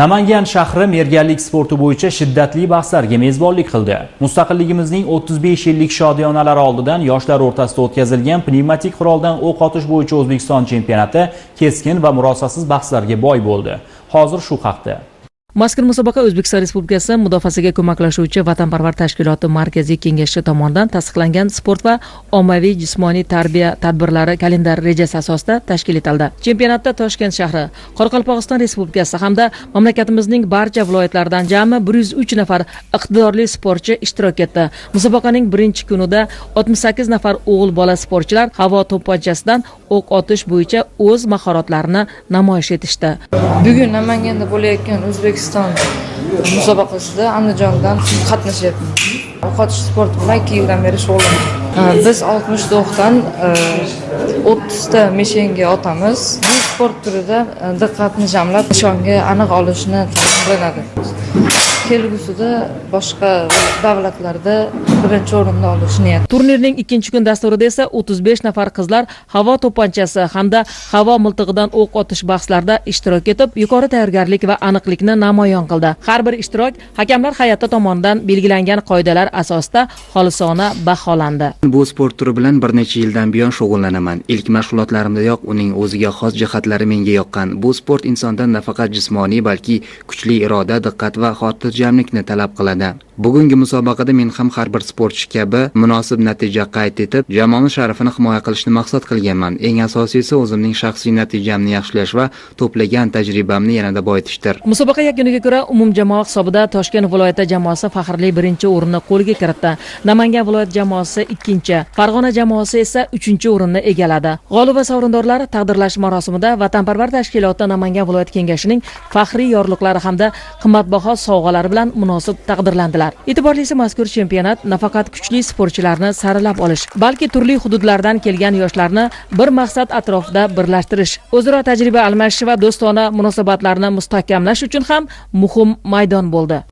Namangan shahri merganlik sporti bo'yicha shiddatli bahslarga mezbonlik qildi. Mustaqilligimizning 35 yillik shodiyonalari oldidan yoshlar o'rtasida o'tkazilgan pnevmatik quroldan o'q otish bo'yicha O'zbekiston chempionati keskin va murosasiz bahslarga boy bo'ldi. Hozir shu haqda. Mazkur musobaqa O'zbekiston Respublikasi mudofaasiga ko'maklashuvchi Vatanparvar tashkiloti Markaziy kengashi tomonidan tasdiqlangan sport va ommaviy jismoniy tarbiya tadbirlari kalendari rejasi asosida tashkil etildi. Chempionatda Toshkent shahri, Qoraqalpog'iston Respublikasi hamda mamlakatimizning barcha viloyatlaridan jami 103 nafar iqtidorli sportchi ishtirok etdi. Musobaqaning birinchi kunida 68 nafar o'g'il bola sportchilar havo to'pponchasidan o'q otish bo'yicha o'z mahoratlarini namoyish etishdi. Bugun Namanganda bo'layotgan O'zbekiston musobaqasida Andijondan qatnashyapmiz. O'q otish sporti bilan 2 yildan beri shug'ullanamiz. Biz 60 dan 30 ta meshenga otamiz. Bu sport turida diqqatni jamlab, nishonga aniq olishni talab qilinadi. Kelgusida boshqa davlatlarda birinchi o'rinda olish niyat. Turnirning ikkinchi kun dasturida esa 35 nafar qizlar havo to'pponchasi hamda havo miltig'idan o'q otish bahslarida ishtirok etib, yuqori tayyorgarlik va aniqlikni namoyon qildi. Har bir ishtirok hakamlar hay'ati tomonidan belgilangan qoidalar asosida xolisona baholandi. Bu sport turi bilan bir necha yildan buyon shug'ullanaman. Ilk mashg'ulotlarimdayoq uning o'ziga xos jihatlari menga yoqqan. Bu sport insondan nafaqat jismoniy, balki kuchli iroda, diqqat va xotirjamlikni talab qiladi. Bugungi musobaqada men ham har bir sportchi kabi munosib natija qayd etib, jamoamiz sharafini himoya qilishni maqsad qilganman. Eng asosiysi o'zimning shaxsiy natijamni yaxshilash va to'plagan tajribamni yanada boyitishdir. Musobaqa yakuniga ko'ra umumjamoa hisobida Toshkent viloyati jamoasi faxrli birinchi o'rinni qo'lga kiritdi. Namangan viloyat jamoasi ikkinchi, Farg'ona jamoasi esa 3-o'rinni egalladi. G'olib va sovrindorlar taqdirlash marosimida Vatanparvar tashkiloti Namangan viloyat kengashining faxriy yorliqlari hamda qimmatbaho sovg'alar bilan munosib taqdirlandilar. E'tiborlisi mazkur chempionat nafaqat kuchli sportchilarni saralab olish, balki turli hududlardan kelgan yoshlarni bir maqsad atrofida birlashtirish, o'zaro tajriba almashish va do'stona munosabatlarni mustahkamlash uchun ham muhim maydon bo'ldi.